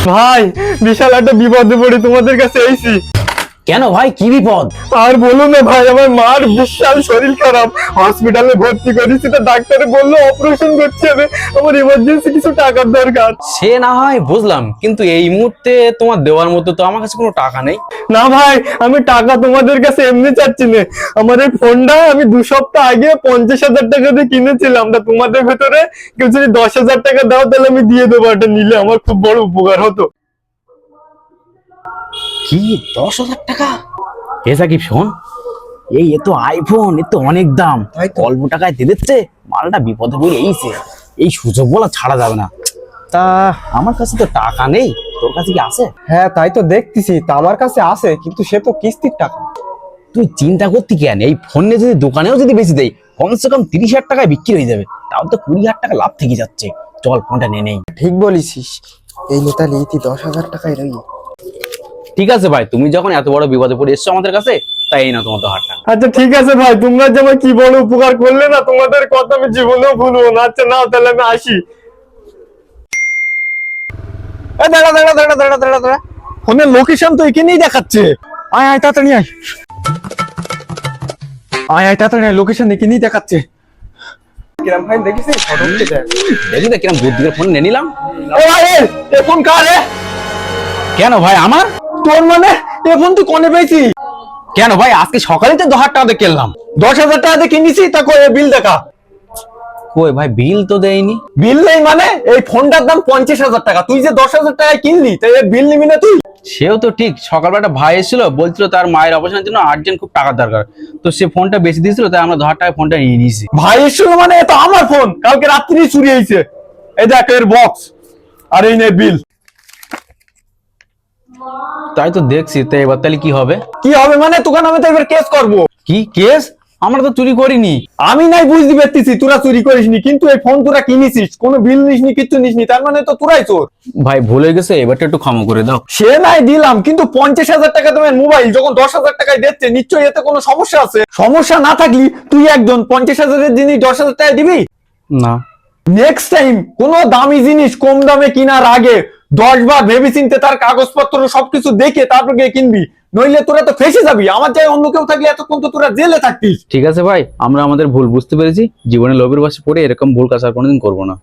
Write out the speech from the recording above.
ভাই বিশাল একটা বিপদে পড়ে তোমাদের কাছে এসেছি। কেন ভাই, কি বিপদ? আর বলুন না ভাই, আমার মার বিশাল শরীর খারাপ, হসপিটালে ভর্তি করেছি, তো ডাক্তারে বললো অপারেশন করতে হবে, আমার ইমার্জেন্সি কিছু টাকার দরকার। সে না হয় বুঝলাম, কিন্তু এই মুহূর্তে তোমার দেওয়ার মতো তো আমার কাছে কোনো টাকা নেই। না ভাই, আমি টাকা তোমাদের কাছে এমনি চাচ্ছি না। আমার এই ফোনটা আমি 2 সপ্তাহ আগে 50,000 টাকা দিয়ে কিনেছিলাম, তা তোমাদের ভেতরে কেউ যদি 10,000 টাকা দাও তাহলে আমি দিয়ে দেবো, এটা নিলে আমার খুব বড় উপকার হতো। কি 10,000 টাকা? এ সাকিব শোন, এ তো আইফোন, এ তো অনেক দাম, অল্প টাকায় দিয়ে দিচ্ছে, মালটা বিপদে পড়ে এইছে, এই সুযোগ বলা ছাড়া যাবে না। তা আমার কাছে তো টাকা নেই, তোর কাছে কি আছে? হ্যাঁ তাই তো দেখতেছি, তা আমার কাছে আছে, কিন্তু সে তো কিস্তির টাকা। তুই চিন্তা করতি কেন? এই ফোন নিয়ে যদি দোকানেও যদি বেশি দেয়, কমসে কম 30,000 টাকায় বিক্রি হয়ে যাবে, তাও তো 20,000 টাকা লাভ থেকে যাচ্ছে। চল ফোনটা নিয়ে নেই। ঠিক বলিস, এই নেতা লিখি 10,000 টাকায় রই। ঠিক আছে ভাই, তুমি যখন এত বড় বিপদে পড়ে এসছো আমাদের কাছে, তাই এই না তোমার তো হারটা। আচ্ছা ঠিক আছে ভাই, তোমরা যে আমার কি বড় উপকার করলে না, তোমাদের কথা আমি জীবনেও ভুলবো না। আচ্ছা নাও তাহলে আমি আসি। দাঁড়া দাঁড়া দাঁড়া দাঁড়া দাঁড়া দাঁড়া, ফোনের লোকেশন তো এখানেই দেখাচ্ছে। আয় আয় তাড়াতাড়ি আয়, আয় আয় তাড়াতাড়ি আয়, লোকেশন এখানেই দেখাচ্ছে। কিরম ভাই দেখিস ফটো উঠে দেখ, দেখি তো কিরম দূর দিকে ফোন নিয়ে নিলাম। ও ভাই এ ফোন কার রে? কেন ভাই আমার? তোর মানে এ ফোন তুই কোনে পেয়েছি? কেন ভাই, আজকে সকালে তো 10,000 টাকা দিয়ে কিনলাম। 10,000 টাকা দিয়ে কিনেছি, তা কই বিল দেখা। কই ভাই, বিল তো দেয়নি। বিল নেই মানে? এই ফোনটার দাম 50,000 টাকা, তুই যে 10,000 টাকায় কিনলি, তাই বিল নিবি না তুই? সেও তো ঠিক, সকালবেলা একটা ভাই এসেছিল, বলছিল তার মায়ের অপারেশনের জন্য আর্জেন্ট খুব টাকার দরকার, তো সে ফোনটা বেশি দিয়েছিল, তাই আমরা 10,000 টাকায় ফোনটা নিয়ে নিয়েছি। ভাই এসেছিল মানে? এ তো আমার ফোন, কালকে রাত্রি চুরি হয়েছে। এই দেখ এর বক্স, আর এই নে বিল। তাই তো দেখছি, তো এবার তাহলে কি হবে? কি হবে মানে? তোকে আমি তো এবার কেস করবো। কি কেস? আমরা তো চুরি করিনি। আমি নাই বুঝতে পারতেছি তোরা চুরি করিসনি, কিন্তু এই ফোন তোরা কিনেছিস, কোনো বিল নিসনি, কিচ্ছু নিসনি, তার মানে তো তোরাই চোর। ভাই ভুল হয়ে গেছে, এবারটা একটু ক্ষমা করে দাও। সে নাই দিলাম, কিন্তু 50,000 টাকা তোমার মোবাইল যখন 10,000 টাকায় দিচ্ছে, নিশ্চয়ই এতে কোনো সমস্যা আছে। সমস্যা না থাকলি তুই একজন 50,000-এর জিনিস 10,000 টাকায় দিবি না। নেক্সট টাইম কোনো দামি জিনিস কম দামে কেনার আগে 10 বার ভেবে চিন্তে তার কাগজপত্র সবকিছু দেখে তারপর গিয়ে কিনবি, নইলে তোরা তো ফেসে যাবি। আমার চাই অন্য কেউ থাকলে এতক্ষণ তো তোরা জেলে থাকতিস। ঠিক আছে ভাই, আমরা আমাদের ভুল বুঝতে পেরেছি, জীবনে লোভের বশে পড়ে এরকম ভুল কাজ আর কোনোদিন করবো না।